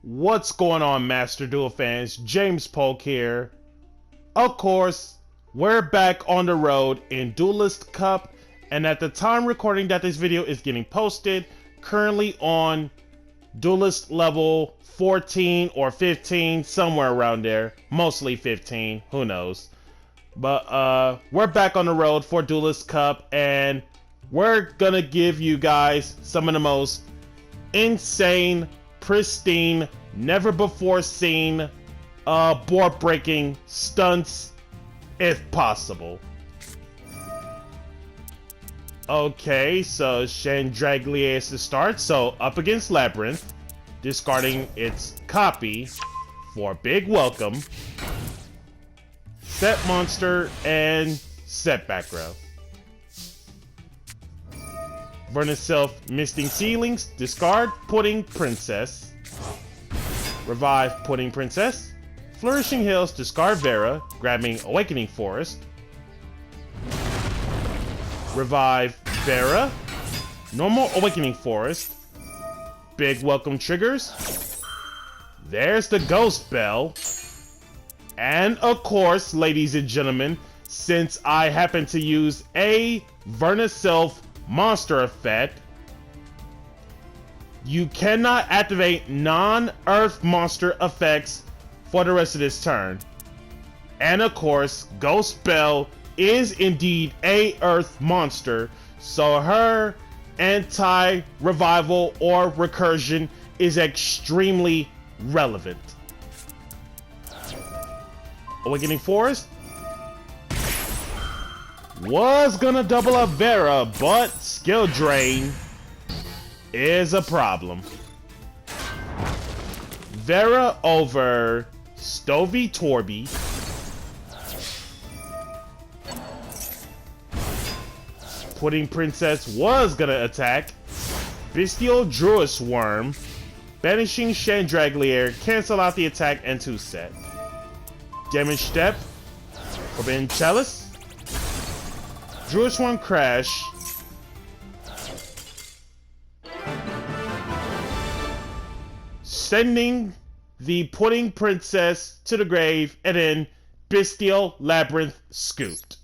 What's going on, Master Duel fans? James Polk here. Of course, we're back on the road in Duelist Cup, and at the time recording that this video is getting posted, currently on Duelist level 14 or 15, somewhere around there. Mostly 15, who knows. But we're back on the road for Duelist Cup, and we're gonna give you guys some of the most insane, pristine, never before seen, board breaking stunts if possible. Okay, so Chandraglier is to start. So up against Labyrinth, discarding its copy for big welcome, set monster, and set back row. Vernusylph Misting Ceilings, discard Pudding Princess. Revive Pudding Princess. Flourishing Hills, discard Vera, grabbing Awakening Forest. Revive Vera. Normal Awakening Forest. Big welcome triggers. There's the Ghost Bell. And of course, ladies and gentlemen, since I happen to use a Vernusylph monster effect, you cannot activate non-earth monster effects for the rest of this turn. And of course, Ghost Bell is indeed a earth monster, so her anti-revival or recursion is extremely relevant. Awakening Forest was gonna double up Vera, but skill drain is a problem. Vera over Stovey Torby. Pudding Princess was gonna attack. Bestial Druid's Worm. Banishing Chandraglier, cancel out the attack and 2 set. Damage Step. Forbidden Chalice. Druid's Worm Crash. Sending the Pudding Princess to the grave, and then Bestial Labyrinth scooped.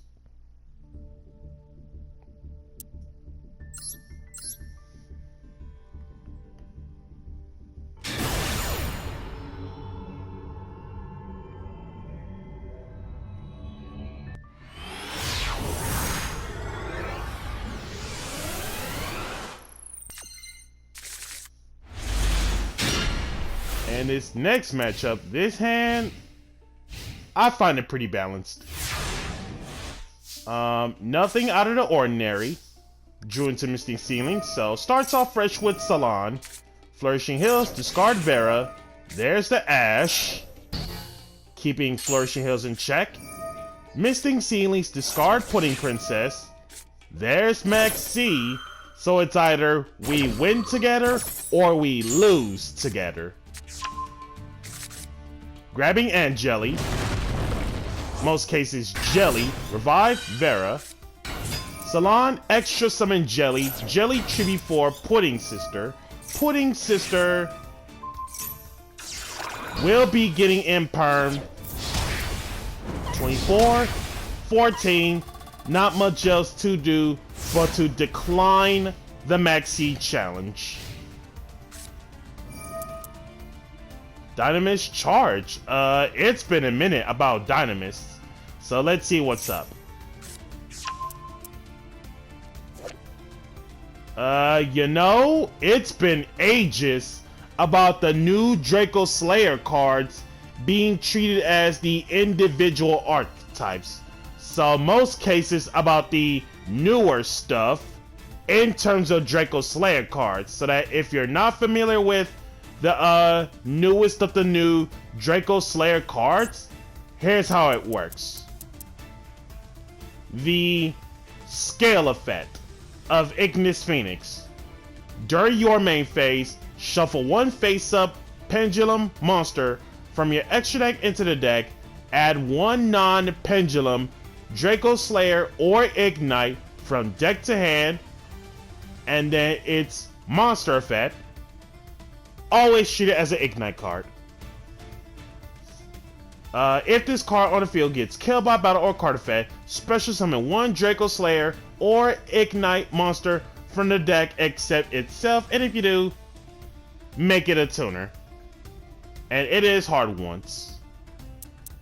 And this next matchup, this hand, I find it pretty balanced. Nothing out of the ordinary. Drew into Misting Ceiling, so starts off fresh with Salon. Flourishing Hills, discard Vera. There's the Ash, keeping Flourishing Hills in check. Misting Ceilings, discard Pudding Princess. There's Max C, so it's either we win together or we lose together. Grabbing Angeli, most cases Jelly, revive Vera. Salon extra summon Jelly, Jelly tribute for Pudding Sister. Pudding Sister will be getting impermed. 24, 14, not much else to do but to decline the Maxi challenge. Dynamis Charge. It's been a minute about Dynamis, so let's see what's up. You know, it's been ages about the new Draco Slayer cards being treated as the individual archetypes. So most cases about the newer stuff in terms of Draco Slayer cards, so that if you're not familiar with the newest of the new Draco Slayer cards, here's how it works. The scale effect of Ignis Phoenix. During your main phase, shuffle 1 face-up Pendulum monster from your extra deck into the deck, add 1 non-Pendulum Draco Slayer or Ignite from deck to hand, and then its monster effect. always treat it as an Ignite card. If this card on the field gets killed by battle or card effect, special summon one Draco Slayer or Ignite monster from the deck except itself, and if you do, make it a tuner. And it is hard once.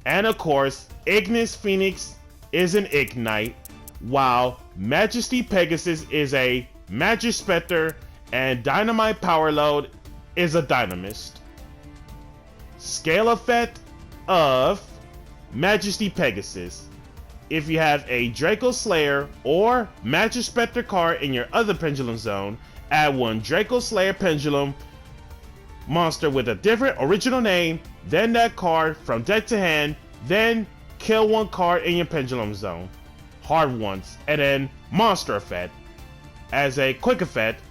And of course, Ignis Phoenix is an Ignite, while Majesty Pegasus is a Magic Spectre, and Dynamite Power Load is a Dynamist. Scale effect of Majesty Pegasus. If you have a Draco Slayer or Magic Spectre card in your other Pendulum Zone, add one Draco Slayer Pendulum monster with a different original name than that card from deck to hand, then kill one card in your Pendulum Zone. Hard once. And then monster effect. As a quick effect,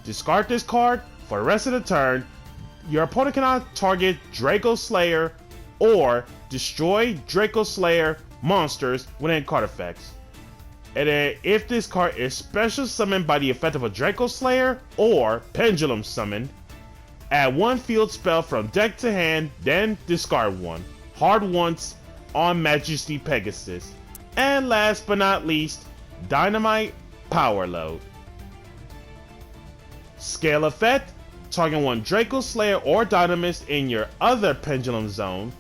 discard this card for the rest of the turn. Your opponent cannot target Draco Slayer or destroy Draco Slayer monsters within card effects. And then if this card is special summoned by the effect of a Draco Slayer or Pendulum summoned, add one field spell from deck to hand, then discard one. Hard once on Majesty Pegasus. And last but not least, Dynamite Power Load. Scale effect, target one Draco Slayer or Dynamist in your other Pendulum Zone.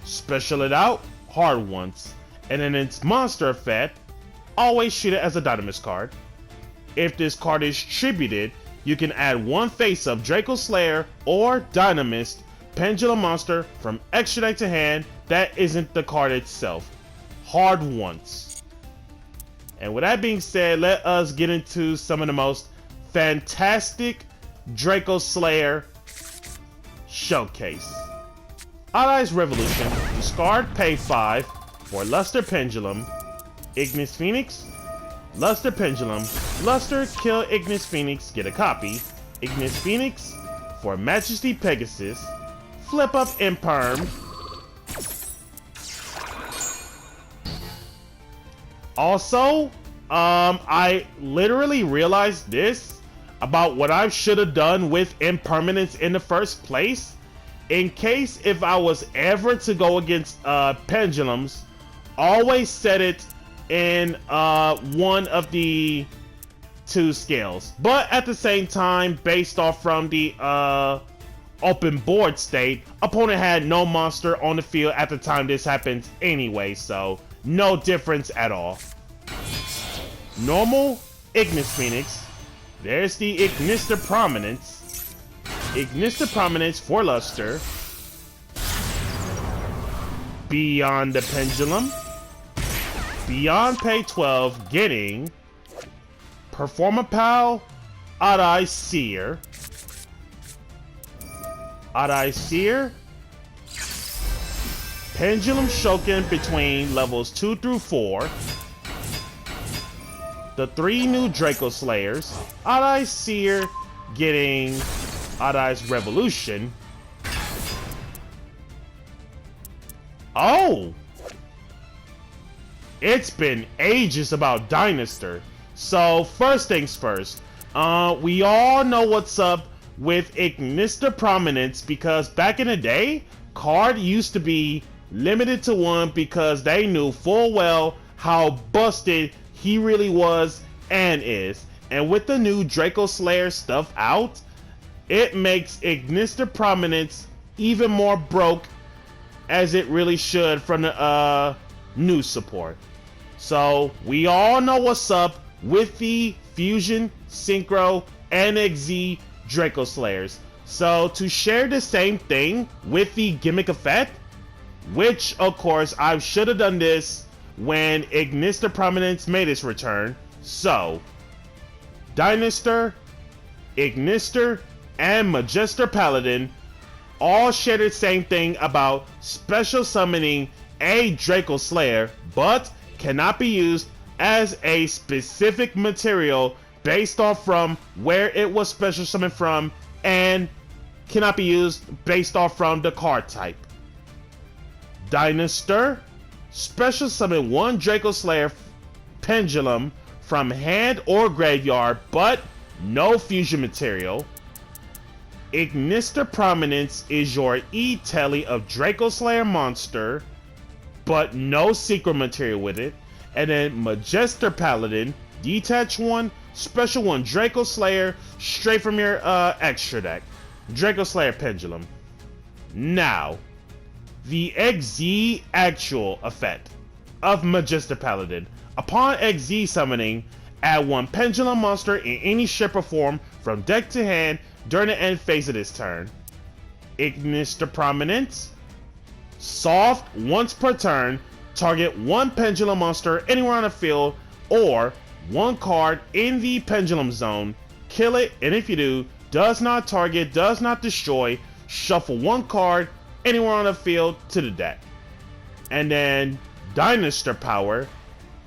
Special it out, hard once. And then its monster effect, always treat it as a Dynamist card. If this card is tributed, you can add one face-up Draco Slayer or Dynamist Pendulum monster from extra deck to hand that isn't the card itself. Hard once. And with that being said, let us get into some of the most fantastic Draco Slayer showcase. Allies Revolution, discard, pay 5 for Luster Pendulum, Ignis Phoenix, Luster Pendulum, Luster, kill Ignis Phoenix, get a copy, Ignis Phoenix for Majesty Pegasus, flip up Imperm. Also, I literally realized this about what I should have done with Impermanence in the first place. In case if I was ever to go against Pendulums, always set it in one of the two scales. But at the same time, based off from the open board state, opponent had no monster on the field at the time this happens anyway, so no difference at all. Normal Ignis Phoenix. There's the Ignister Prominence. Ignister Prominence for Luster. Beyond the Pendulum. Beyond pay 12, getting Performapal, Odd-Eye Seer. Odd-Eye Seer. Pendulum Shoken between levels 2 through 4. The 3 new Draco Slayers. Odd-Eye Seer getting Odd-Eye's Revolution. Oh! It's been ages about Dynaster. So first things first, we all know what's up with Ignister Prominence, because back in the day, card used to be limited to 1 because they knew full well how busted he really was and is. And with the new Draco Slayer stuff out, it makes Ignister Prominence even more broke, as it really should, from the new support. So we all know what's up with the Fusion, Synchro, and XZ Draco Slayers. So to share the same thing with the gimmick effect, which of course I should have done this when Ignister Prominence made its return. So Dynaster, Ignister, and Magister Paladin all share the same thing about special summoning a Draco Slayer, but cannot be used as a specific material based off from where it was special summoned from, and cannot be used based off from the card type. Dynaster, special summon 1 Draco Slayer Pendulum from hand or graveyard, but no fusion material. Ignister Prominence is your E-Telly of Draco Slayer monster, but no secret material with it. And then Magister Paladin, detach 1, special 1 Draco Slayer, straight from your extra deck. Draco Slayer Pendulum. Now, the XZ actual effect of Magister Paladin. Upon XZ summoning, add 1 Pendulum monster in any shape or form from deck to hand during the end phase of this turn. Ignister Prominence. Soft, once per turn, target 1 Pendulum monster anywhere on the field or 1 card in the Pendulum zone. Kill it, and if you do, does not target, does not destroy, shuffle 1 card anywhere on the field to the deck. And then Dynaster Power.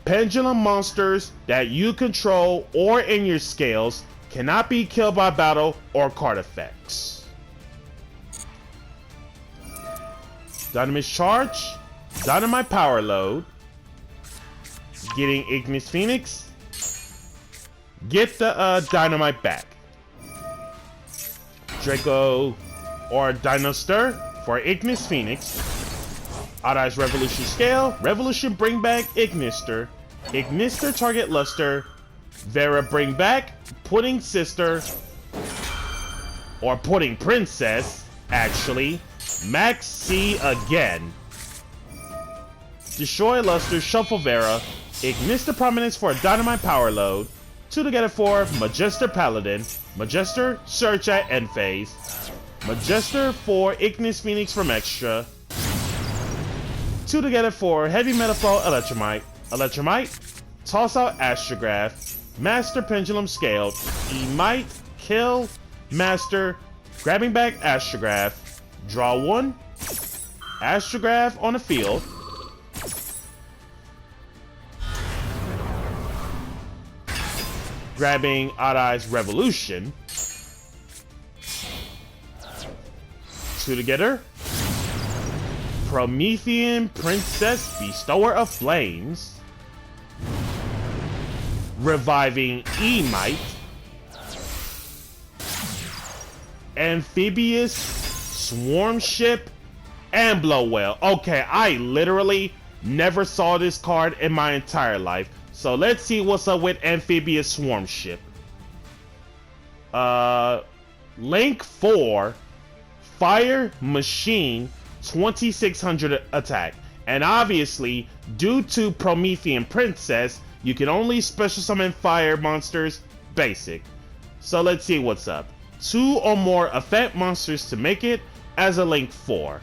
Pendulum monsters that you control or in your scales cannot be killed by battle or card effects. Dynamis Charge, Dynamite Power Load, getting Ignis Phoenix, get the Dynamite back. Draco or Dynaster for Ignis Phoenix. Odd-Eyes Revolution Scale, Revolution bring back Ignister, Ignister target Luster, Vera bring back Pudding Sister, or Pudding Princess, actually, Max C again. Destroy Luster, shuffle Vera, Ignister Prominence for a Dynamite Power Load, 2 to get it for Magister Paladin, Magister Search at end phase, Magister for Ignis Phoenix from extra, 2 to get it for Heavy Metaphor Electromite, Electromite, toss out Astrograph, Master Pendulum Scaled, E-Might, kill, Master, grabbing back Astrograph, draw 1, Astrograph on the field, grabbing Odd-Eyes Revolution, 2 together, Promethean Princess Bestower of Flames, reviving E-Might, Amphibious Swarm Ship, and Blow Whale. Okay, I literally never saw this card in my entire life. So let's see what's up with Amphibious Swarm Ship. Link 4, Fire Machine, 2600 attack. And obviously, due to Promethean Princess, you can only special summon fire monsters basic. So let's see what's up. 2 or more effect monsters to make it as a Link 4.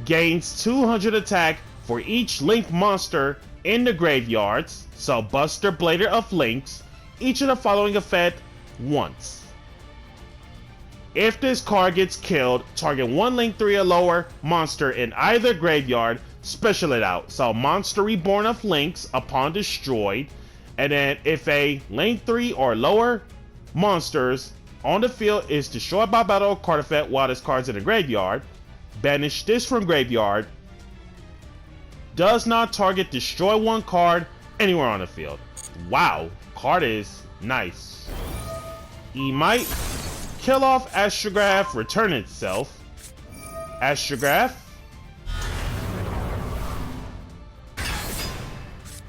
Gains 200 attack for each Link monster in the graveyards. So Buster Blader of Links, each of the following effect once. If this card gets killed, target 1 Link 3 or lower monster in either graveyard, special it out. So Monster Reborn of Links upon destroyed, and then if a Link 3 or lower monsters on the field is destroyed by battle or card effect while this card's in the graveyard, banish this from graveyard. Does not target, destroy 1 card anywhere on the field. Wow, card is nice. E-Might, kill off Astrograph, return itself. Astrograph.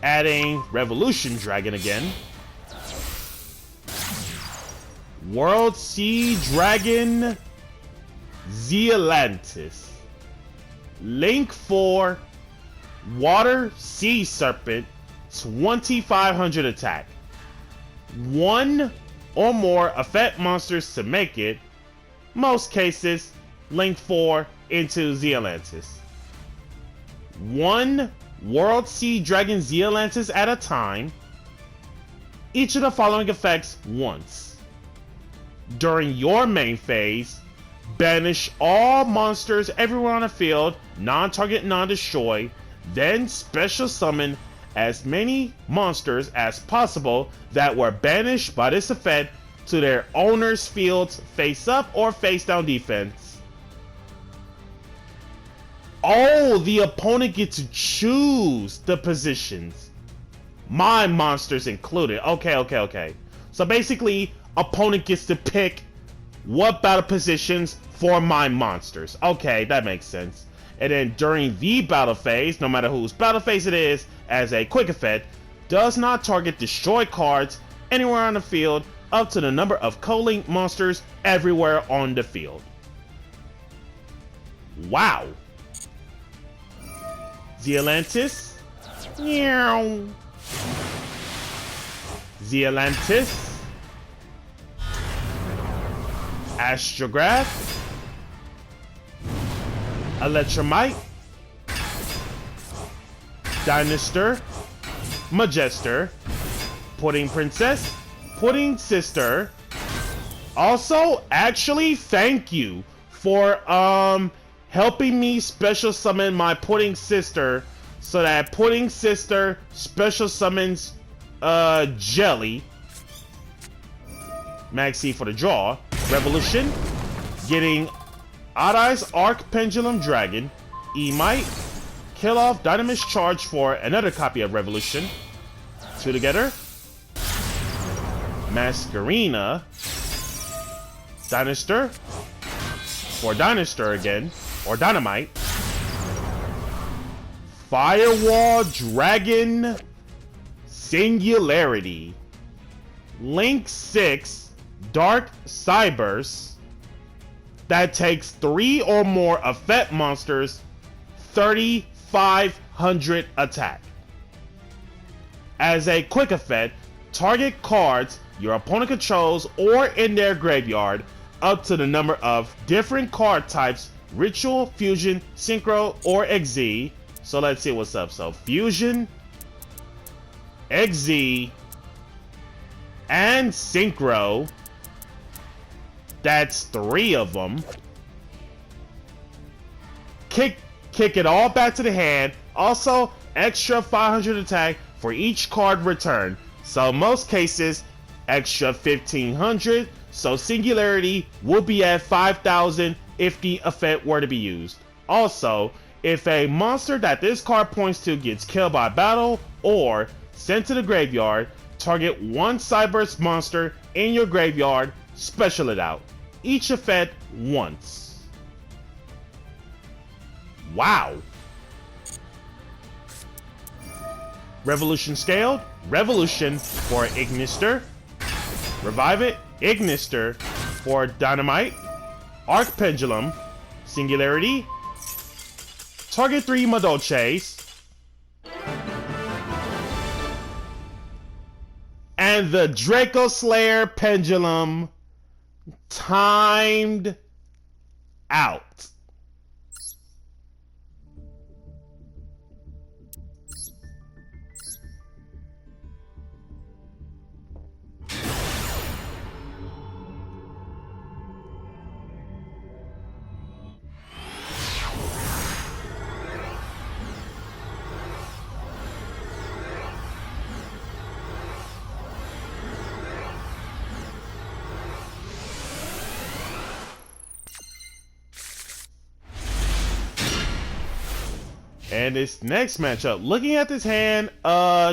Adding Revolution Dragon again. World Sea Dragon Zealantis. Link 4, Water Sea Serpent, 2500 attack. 1 or more effect monsters to make it. Most cases, Link 4 into Zealantis. 1 World Sea Dragon Zealantis at a time. Each of the following effects once. During your main phase, banish all monsters everywhere on the field, non-target, non-destroy, then special summon as many monsters as possible that were banished by this effect to their owner's fields, face up or face down defense. Oh, the opponent gets to choose the positions. My monsters included. Okay. So basically, opponent gets to pick what battle positions for my monsters. Okay, that makes sense. And then during the battle phase, no matter whose battle phase it is, as a quick effect, does not target destroy cards anywhere on the field up to the number of co-link monsters everywhere on the field. Wow. Zealantis. Meow. Zealantis. Astrograph. Electromite. Dinoster. Majester. Pudding Princess. Pudding Sister. Also, actually, thank you for helping me special summon my Pudding Sister, so that Pudding Sister special summons Jelly. Maxi for the draw. Revolution. Getting Odd-Eyes Arc Pendulum Dragon. E-Mite. Kill off Dynamis Charge for another copy of Revolution. Two together. Masquerina. Dinoster. For Dinoster again. Or Dynamite. Firewall Dragon. Singularity. Link 6. Dark Cyberse. That takes 3 or more effect monsters. 3,500 attack. As a quick effect, target cards your opponent controls or in their graveyard up to the number of different card types: Ritual, Fusion, Synchro, or XZ. So let's see what's up. So Fusion, XZ, and Synchro. That's 3 of them. Kick it all back to the hand. Also, extra 500 attack for each card returned. So in most cases, extra 1,500. So Singularity will be at 5,000 if the effect were to be used. Also, if a monster that this card points to gets killed by battle or sent to the graveyard, target one Cyberse monster in your graveyard, special it out. Each effect once. Wow. Revolution scaled. Revolution for Ignister. Revive it. Ignister for Dynamite. Arc Pendulum. Singularity. Target 3 Madolches. And the Draco Slayer Pendulum timed out. And this next matchup, looking at this hand,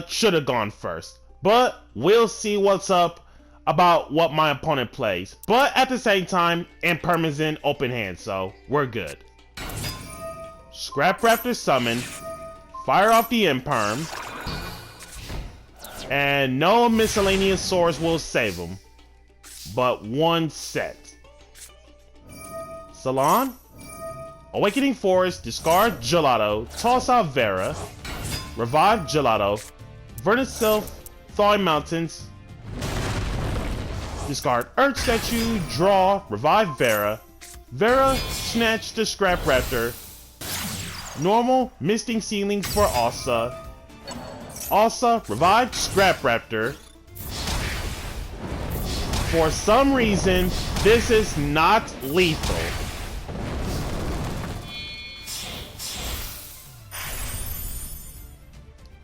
should have gone first. But we'll see what's up about what my opponent plays. But at the same time, Imperman's in open hand, so we're good. Scrap Raptor summon, fire off the Imperm, and no miscellaneous swords will save him, but one set. Salon. Awakening Forest, discard Gelato, toss out Vera, revive Gelato, Vernusylph, Thawing Mountains, discard Earth Statue, draw, revive Vera, Vera, snatch the Scrap Raptor, normal, Misting Ceilings for Asa, Asa, revive Scrap Raptor. For some reason, this is not lethal.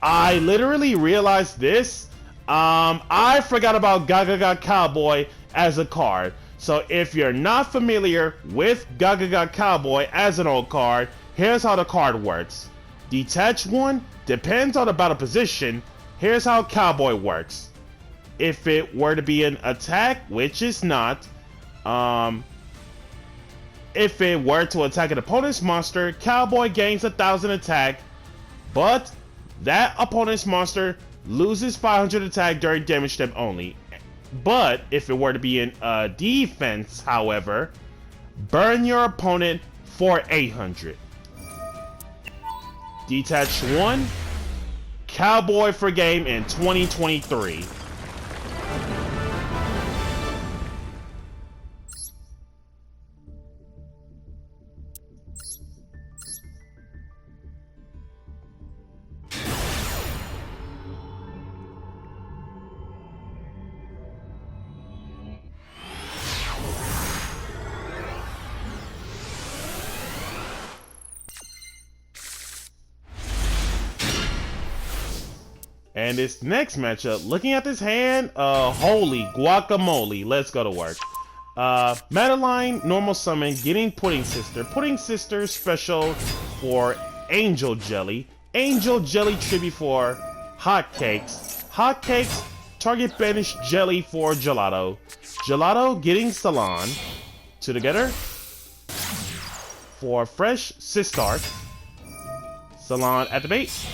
I literally realized this. I forgot about Gaga Cowboy as a card. So if you're not familiar with Gaga Cowboy as an old card, here's how the card works. Detach one, depends on the battle position. Here's how Cowboy works. If it were to be an attack, which is not, If it were to attack an opponent's monster, Cowboy gains 1,000 attack, but that opponent's monster loses 500 attack during damage step only. But if it were to be in defense, however, burn your opponent for 800. Detach 1, Cowboy for game in 2023. And this next matchup, looking at this hand, holy guacamole, let's go to work. Madeline, normal summon, getting Pudding Sister. Pudding Sister special for Angel Jelly. Angel Jelly tribute for Hotcakes. Hotcakes, target banished jelly for Gelato. Gelato getting Salon. Two together. For Fresh Sistart. Salon at the base.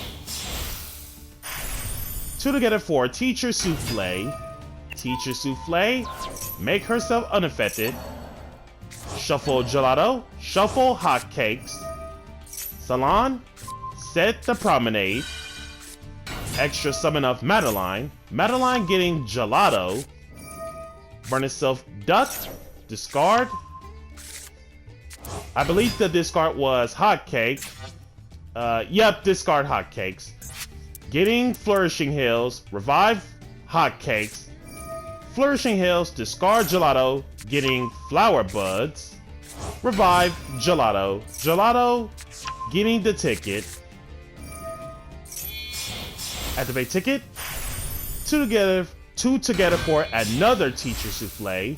Two together for Teacher Souffle. Teacher Souffle, make herself unaffected. Shuffle Gelato. Shuffle Hotcakes. Salon, set the Promenade. Extra summon of Madeline. Madeline getting Gelato. Vernusylph Madolche, discard. I believe the discard was Hotcake. Yep, discard Hotcakes. Getting Flourishing Hills, revive Hotcakes. Flourishing Hills, discard Gelato, getting Flower Buds. Revive Gelato. Gelato, getting the ticket. Activate ticket. Two together for another Teacher Souffle.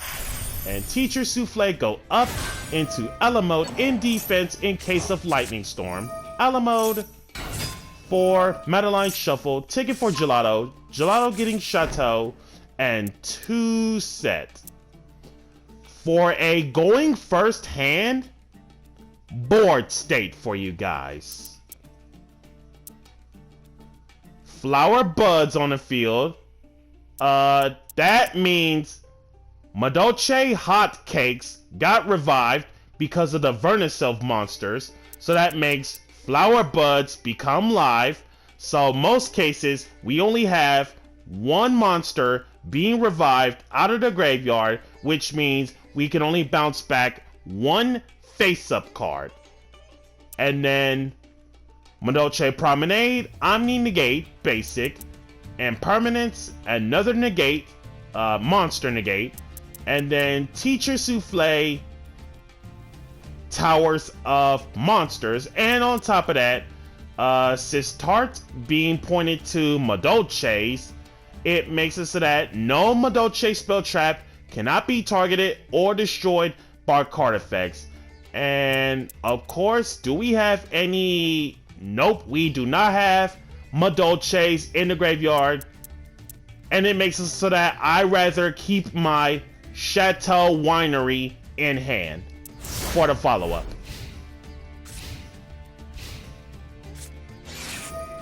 And Teacher Souffle go up into Ella mode in defense in case of Lightning Storm. Ella mode. For Madeline Shuffle, ticket for Gelato, Gelato getting Chateau, and 2 set. For a going first hand, board state for you guys. Flower Buds on the field. That means Madolche Hotcakes got revived because of the Vernusylph monsters, so that makes Flower Buds become live, so most cases we only have one monster being revived out of the graveyard, which means we can only bounce back one face-up card. And then Madolche Promenade, Omni Negate, basic, and Permanence, another negate, monster negate, and then Teacher Souffle, Towers of Monsters, and on top of that, Sistart being pointed to Madolche's. It makes it so that no Madolche spell trap cannot be targeted or destroyed by card effects. And of course, do we have any? Nope, we do not have Madolche's in the graveyard. And it makes it so that I rather keep my Chateau Winery in hand for the follow-up.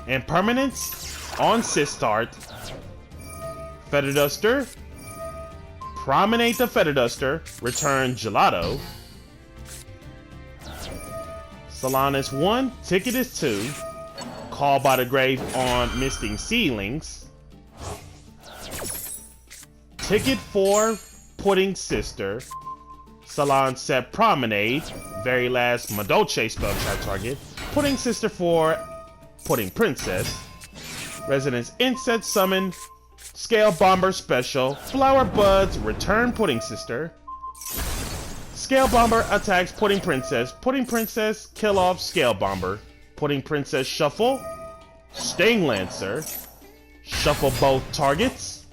Impermanence on Sistart. Feather Duster. Promenade the Feather Duster. Return Gelato. Salon is 1. Ticket is 2. Call by the Grave on Misting Ceilings. Ticket 4. Pudding Sister. Salon set Promenade, very last Madolche spell trap target. Pudding Sister for Pudding Princess. Residence Inset summon. Scale Bomber special. Flower Buds, return Pudding Sister. Scale Bomber attacks Pudding Princess. Pudding Princess, kill off Scale Bomber. Pudding Princess shuffle. Sting Lancer. Shuffle both targets.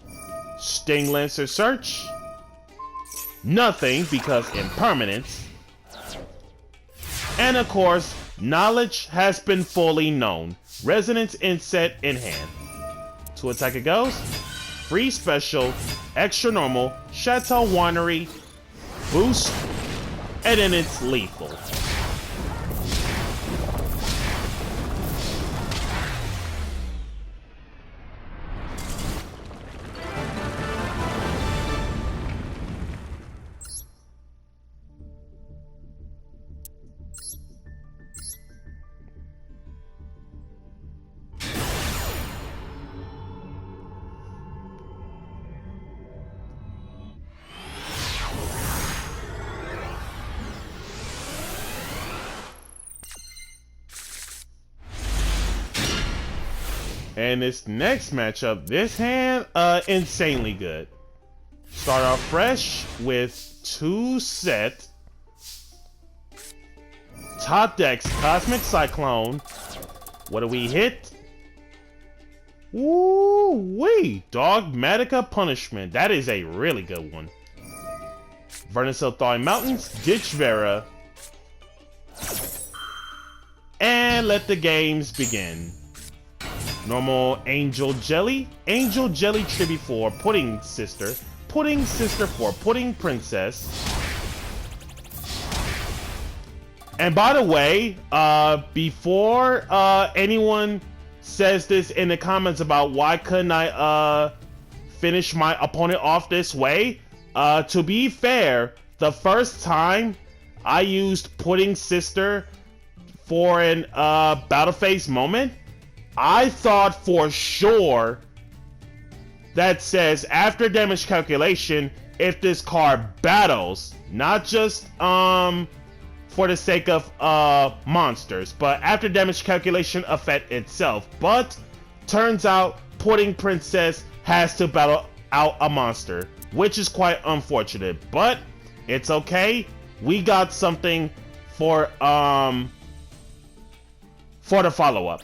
Sting Lancer search. Nothing because impermanence. And of course, knowledge has been fully known. Resonance Inset in hand. To attack it goes. Free special, extra normal, Chateau Winery, boost, and then it's lethal. And this next matchup, this hand, insanely good. Start off fresh with 2 set. Top decks, Cosmic Cyclone. What do we hit? Woo-wee! Dogmatica Punishment. That is a really good one. Vernusylph Mountains, Ditch Vera. And let the games begin. Normal Angel Jelly. Angel Jelly tribute for Pudding Sister. Pudding Sister for Pudding Princess. And by the way, before anyone says this in the comments about why couldn't I finish my opponent off this way, to be fair, the first time I used Pudding Sister for an battle phase moment, I thought for sure that says after damage calculation, if this card battles, not just for the sake of monsters, but after damage calculation effect itself. But turns out Pudding Princess has to battle out a monster, which is quite unfortunate, but it's okay. We got something for the follow-up.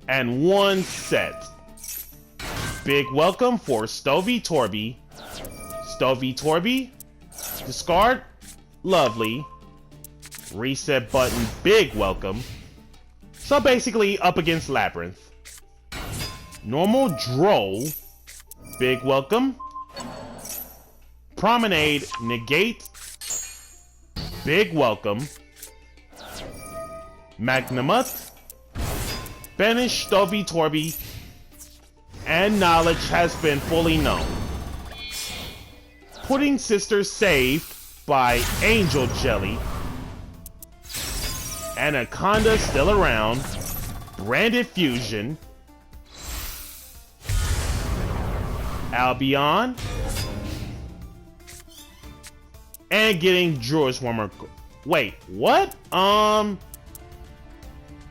And 1 set. Big welcome for Stovey Torby. Stovey Torby. Discard. Lovely. Reset button. Big welcome. So basically up against Labyrinth. Normal Droll. Big welcome. Promenade. Negate. Big welcome. Magnamut. Banish Stovey Torby, and knowledge has been fully known. Pudding Sister saved by Angel Jelly. Anaconda still around. Branded Fusion. Albion. And getting Druid's Warmer. Wait, what?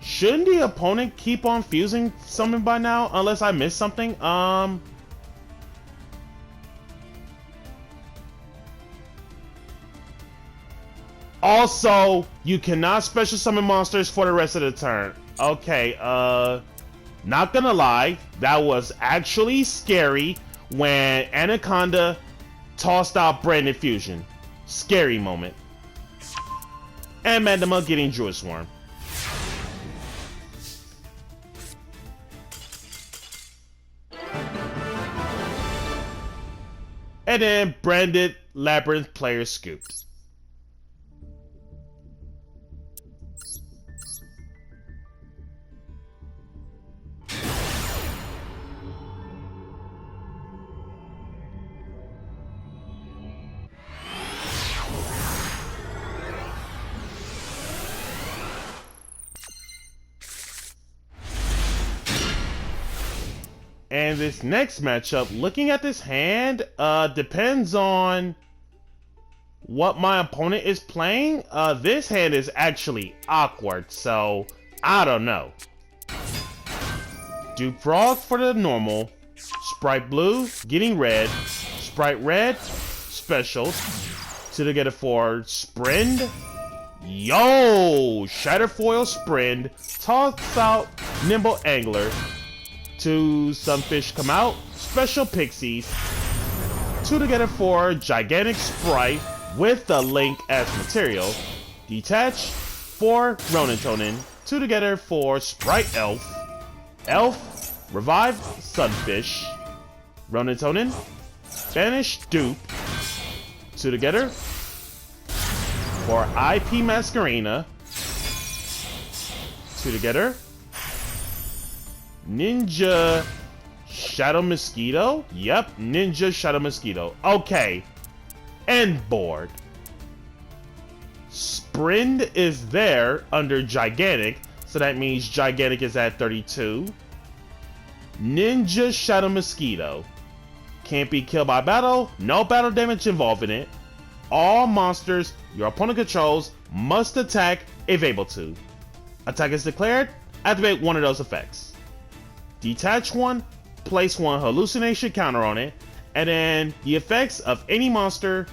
Shouldn't the opponent keep on fusing something by now? Unless I missed something? Also, you cannot special summon monsters for the rest of the turn. Okay, not gonna lie, that was actually scary when Anaconda tossed out Branded Fusion. Scary moment. And Mandama getting Druid Swarm. And then Branded Labyrinth player scooped. And this next matchup, looking at this hand, depends on what my opponent is playing. This hand is actually awkward, so I don't know. Duke Frog for the normal. Sprite Blue, getting red. Sprite Red, special. To get it for Sprint. Yo! Shatterfoil Sprint. Toss out Nimble Angler. To some fish come out. Special Pixies. 2 together for Gigantic Sprite with the Link as material. Detach for Ronin. 2 together for Sprite Elf. Elf. Revive Sunfish. Ronin. Banish Dupe. Two together. For IP Masquerena. Two together. Ninja Shadow Mosquito. Yep, Ninja Shadow Mosquito. Okay. End board. Sprint is there under Gigantic, so that means Gigantic is at 32. Ninja Shadow Mosquito. Can't be killed by battle, no battle damage involved in it. All monsters your opponent controls must attack if able to. Attack is declared, activate one of those effects. Detach one, place one hallucination counter on it, and then the effects of any monster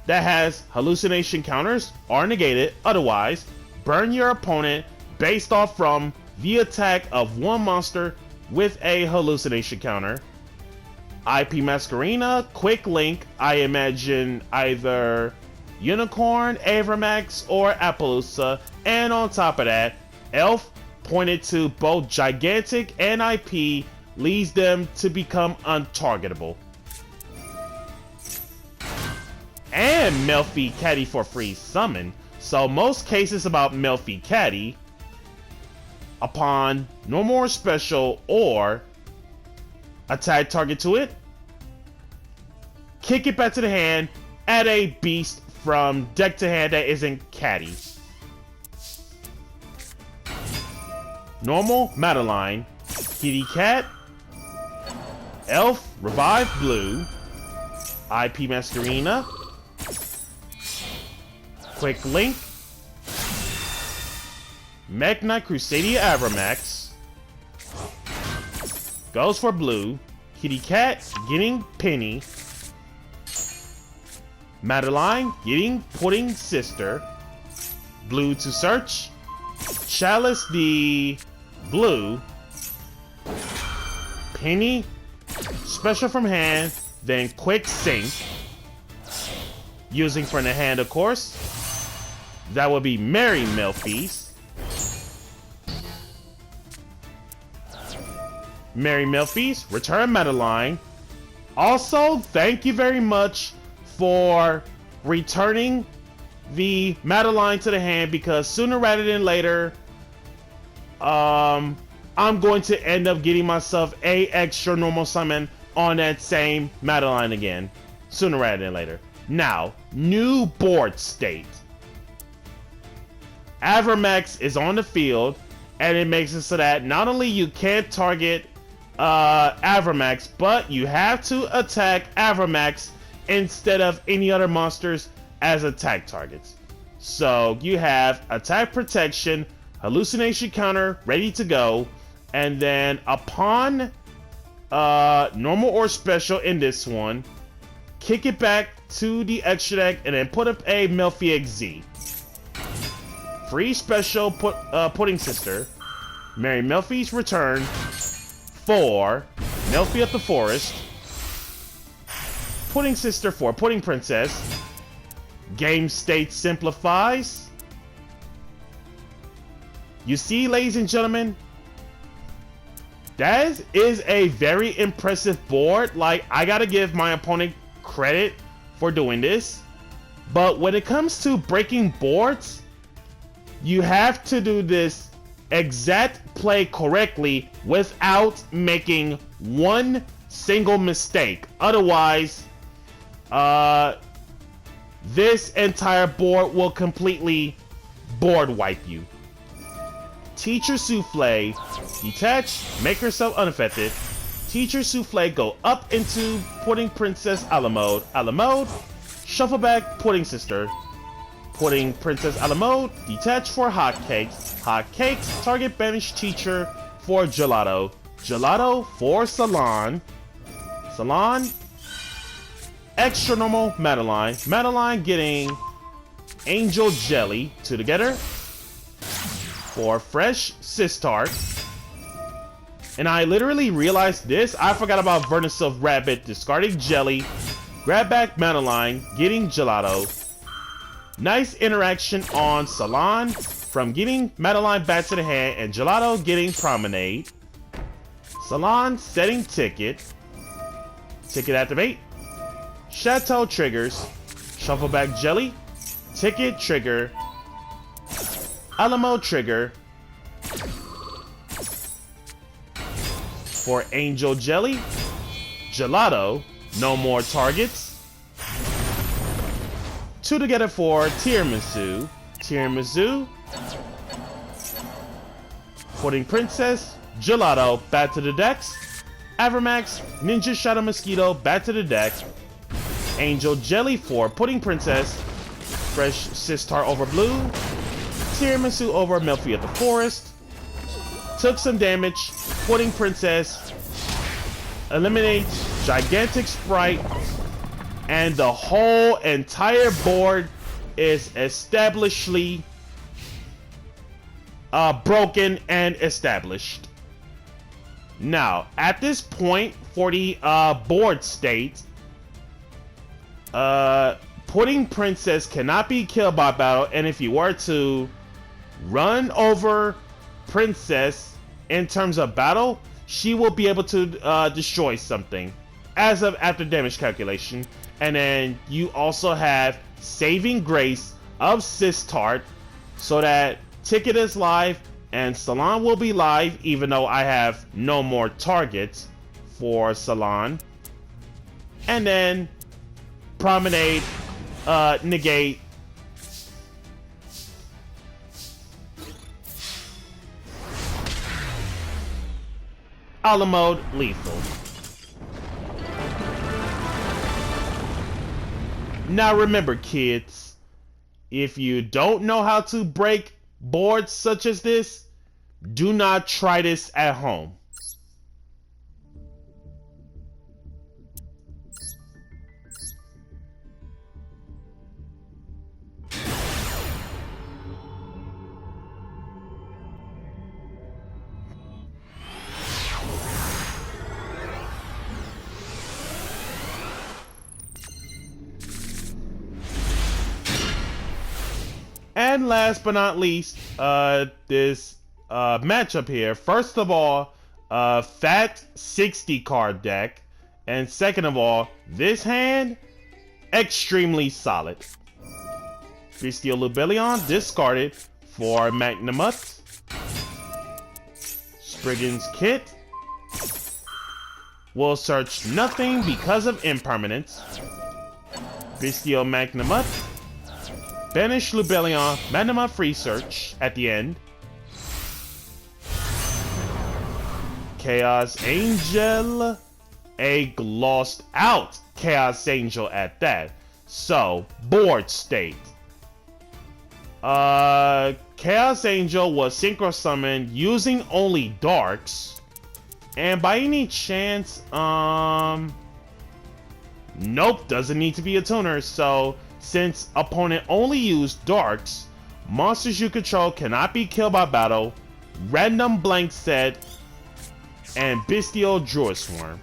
that has hallucination counters are negated. Otherwise, burn your opponent based off from the attack of one monster with a hallucination counter. IP Masquerena, Quick Link, I imagine either Unicorn, Avramax, or Appaloosa, and on top of that, Elf pointed to both Gigantic and IP, leads them to become untargetable. And Melfi Caddy for free summon. So most cases about Melfi Caddy, upon normal or special or attack target to it, kick it back to the hand, add a beast from deck to hand that isn't Caddy. Normal, Madeline, Kitty Cat, Elf, Revive Blue, IP Masquerena, Quick Link, Mech Knight Crusadia Avramax, goes for blue, Kitty Cat getting Penny, Madeline getting Pudding Sister, blue to search, Chalice the blue, Penny, special from hand, then quick sync, using from the hand of course. That would be Merry Melfeast. Merry Melfeast, return Madeline. Also, thank you very much for returning the Madeline to the hand, because sooner rather than later, I'm going to end up getting myself a extra normal summon on that same Madeline again, sooner rather than later. Now, new board state. Avramax is on the field, and it makes it so that not only you can't target Avramax, but you have to attack Avramax instead of any other monsters as attack targets. So you have attack protection, hallucination counter ready to go, and then upon normal or special in this one, kick it back to the extra deck and then put up a Melfi XZ. Free special Pudding Sister, Merry Melfi's return for Melfi of the Forest, Pudding Sister for Pudding Princess, game state simplifies. You see, ladies and gentlemen, that is a very impressive board. Like, I gotta give my opponent credit for doing this, but when it comes to breaking boards, you have to do this exact play correctly without making one single mistake. Otherwise, this entire board will completely board wipe you. Teacher Souffle, detach, make yourself unaffected. Teacher Souffle, go up into Pudding Princess a la mode. A la mode, shuffle back Pudding Sister. Pudding Princess a la mode, detach for Hotcakes. Hotcakes, target banish Teacher for Gelato. Gelato for Salon. Salon, extra normal Madeline. Madeline getting Angel Jelly, two together. For fresh Sistart. And I literally realized this. I forgot about Vernusylph Rabbit, discarding Jelly. Grab back Madeline, getting Gelato. Nice interaction on Salon from getting Madeline back to the hand and Gelato getting Promenade. Salon setting Ticket. Ticket activate. Chateau triggers. Shuffleback Jelly, Ticket trigger, Alamo trigger. For Angel Jelly, Gelato, no more targets. 2 together for Tiramisu, Tiramisu. Pudding Princess, Gelato, back to the decks. Avermax, Ninja Shadow Mosquito, back to the deck. Angel Jelly for Pudding Princess. Fresh Sistar over Blue. Tiramisu over Melfi at the Forest. Took some damage. Pudding Princess. Eliminates Gigantic Sprite. And the whole entire board is establishedly broken and established. Now, at this point, for the board state, Pudding Princess cannot be killed by battle, and if you were to run over Princess in terms of battle, she will be able to destroy something as of after damage calculation. And then you also have Saving Grace of Sistart, so that Ticket is live and Salon will be live, even though I have no more targets for Salon. And then Promenade, negate. Auto mode, lethal. Now remember, kids, if you don't know how to break boards such as this, do not try this at home. And last but not least, this matchup here. First of all, fat 60 card deck. And second of all, this hand, extremely solid. Bestial Lubellion discarded for Magnamut. Spriggan's Kit. Will search nothing because of impermanence. Bestial Magnamut. Banish Lubellion, Magnamut free search at the end. Chaos Angel, a glossed out Chaos Angel at that. So, board state. Chaos Angel was synchro summoned using only darks. And by any chance, nope, doesn't need to be a tuner. So, since opponent only used darks, monsters you control cannot be killed by battle, random blank set, and Bestial Druid Swarm.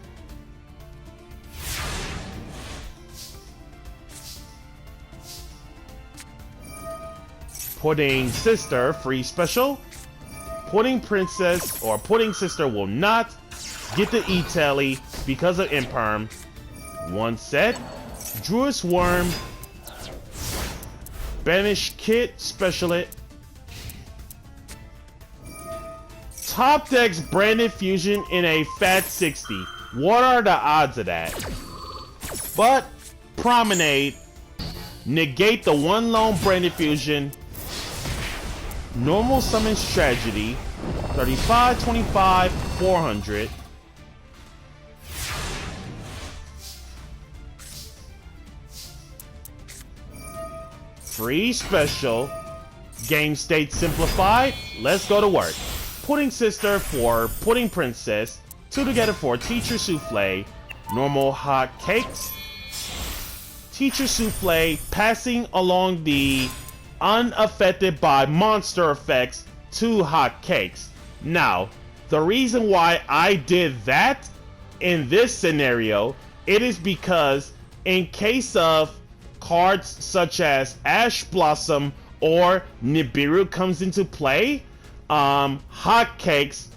Pudding Sister, free special. Pudding Princess or Pudding Sister will not get the E-Tally because of Imperm. One set. Druid Swarm. Banish Kit, Special It. Top decks Branded Fusion in a Fat 60. What are the odds of that? But Promenade, negate the one lone Branded Fusion. Normal Summons Tragedy, 35, 25, 400. Free special. Game state simplified. Let's go to work. Pudding Sister for Pudding Princess. 2 together for Teacher Souffle. Normal hot cakes. Teacher Souffle passing along the unaffected by monster effects 2 hot cakes. Now, the reason why I did that in this scenario, it is because in case of cards such as Ash Blossom or Nibiru comes into play, hotcakes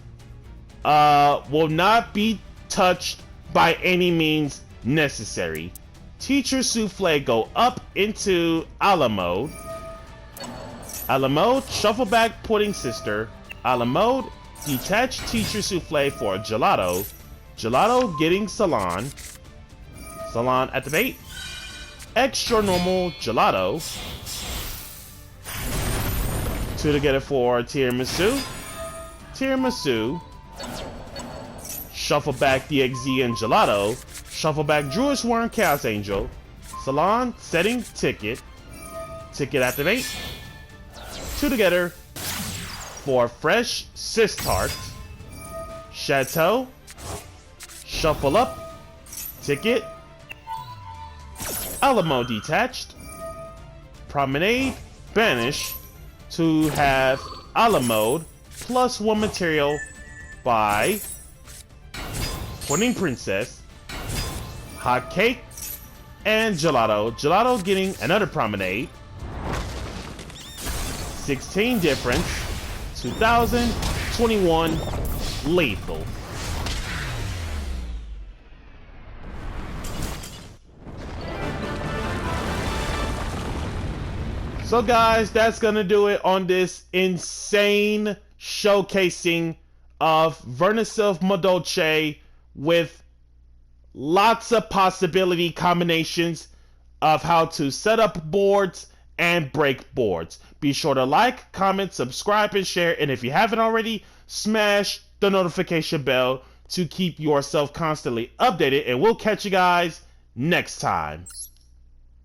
will not be touched by any means necessary. Teacher Souffle go up into a la mode. A la mode, shuffle back Pudding Sister. A la mode, detach Teacher Souffle for Gelato. Gelato getting Salon. Salon activate. Extra normal Gelato. 2 to get it for Tiramisu. Tiramisu. Shuffle back DXZ and Gelato. Shuffle back Druid's Worm Chaos Angel. Salon setting Ticket. Ticket activate. 2 together for Fresh Sis Tart. Chateau. Shuffle up. Ticket. Alamo detached. Promenade. Banish. To have a la mode plus 1 material by Pudding Princess, Hot Cake, and Gelato. Gelato getting another Promenade. 16 difference. 2021 lethal. So guys, that's gonna do it on this insane showcasing of Vernusylph Madolche with lots of possibility combinations of how to set up boards and break boards. Be sure to like, comment, subscribe, and share. And if you haven't already, smash the notification bell to keep yourself constantly updated. And we'll catch you guys next time.